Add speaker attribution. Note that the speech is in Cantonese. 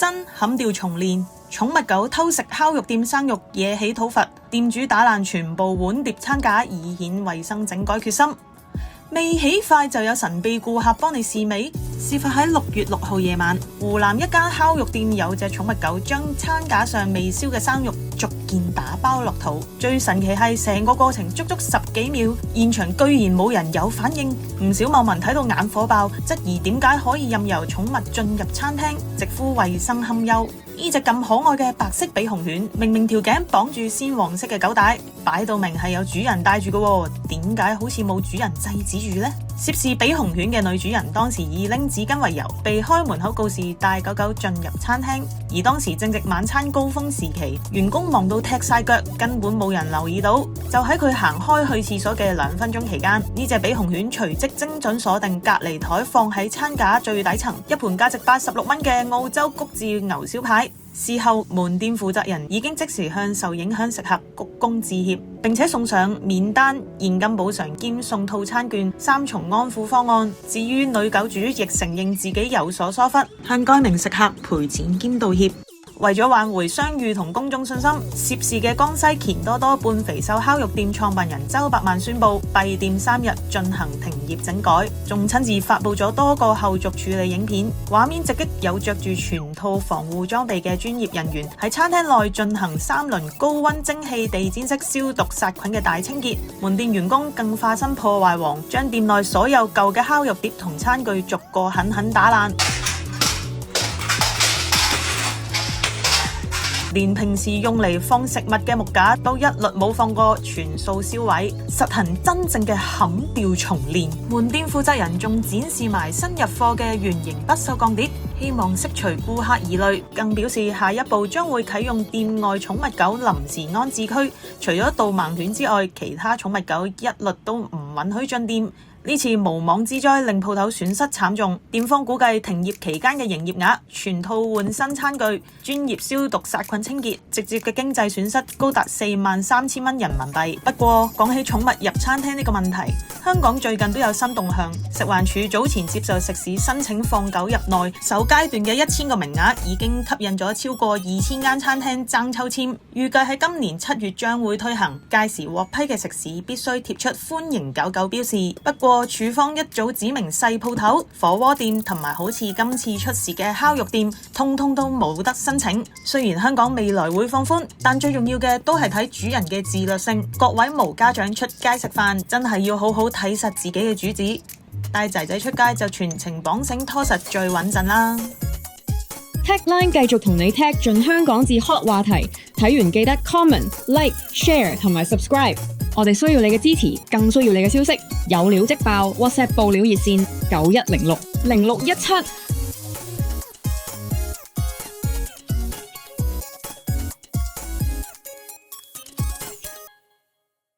Speaker 1: 真砍掉重練，寵物狗偷食烤肉店生肉惹起討伐，店主打爛全部碗碟餐架以顯衛生整改決心。未起筷就有神秘顧客幫你試味。事發喺6月6號夜晚，湖南一間烤肉店有隻寵物狗將餐架上未燒嘅生肉逐件打包落肚。最神奇係成個過程足足10幾秒，現場居然冇人有反應。唔少網民睇到眼火爆，質疑點解可以任由寵物進入餐廳，直呼衛生堪憂。呢隻咁可愛嘅白色比熊犬，明明條頸綁住鮮黃色嘅狗帶，擺到明係有主人帶住嘅，點解好似冇主人制止住呢？涉事比熊犬嘅女主人當時以拎紙巾為由，避開門口告示帶狗狗進入餐廳，而當時正值晚餐高峰時期，員工忙到踢晒腳，根本冇人留意到。就喺佢行開去廁所嘅2分鐘期間，呢隻比熊犬隨即精準鎖定隔離台放喺餐架最底層一盤價值86蚊嘅澳洲谷字牛小排。事後門店負責人已經即時向受影響食客鞠躬致歉，並且送上免單、現金補償兼送套餐券3重安撫方案。至於女狗主亦承認自己有所疏忽，向該名食客賠錢兼道歉。為咗挽回商譽同公眾信心，涉事嘅江西乾多多半肥瘦烤肉店創辦人周百萬宣布閉店3日進行停業整改，仲親自發佈咗多個後續處理影片，畫面直擊有着住全套防護裝備嘅專業人員喺餐廳內進行3輪高溫蒸汽地毯式消毒殺菌嘅大清潔，門店員工更化身破壞王，將店內所有舊嘅烤肉碟同餐具逐個狠狠打爛。連平時用嚟放食物嘅木架都一律冇放過，全數銷毀，實行真正嘅砍掉重練。門店負責人仲展示埋新入貨嘅圓形不鏽鋼碟，希望釋除顧客疑慮，更表示下一步將會啟用店外寵物狗臨時安置區，除咗導盲犬之外，其他寵物狗一律都唔允許進店。呢次無妄之災令鋪頭損失慘重，店方估計停業期間嘅營業額、全套換新餐具、專業消毒殺菌清潔，直接嘅經濟損失高達43000蚊人民幣。不過講起寵物入餐廳呢個問題，香港最近都有新動向。食環署早前接受食肆申請放狗入內，首階段嘅1000個名額已經吸引咗超過2000間餐廳爭抽籤，預計喺今年7月將會推行。屆時獲批嘅食肆必須貼出歡迎狗狗標示。不過署方一早指明細鋪頭、火鍋店同埋好似今次出事嘅烤肉店，通通都冇得申請。雖然香港未來會放寬，但最重要嘅都係睇主人嘅自律性。各位無家長出街食飯，真係要好好睇實自己嘅主子。帶仔仔出街就全程綁繩拖實最穩陣啦。
Speaker 2: Techline 繼續同你 tag 進香港至 hot 話題，睇完記得 comment、like、share 同埋 subscribe。我哋需要你嘅支持，更需要你嘅消息。有料即爆 ，WhatsApp 報料熱線91060617。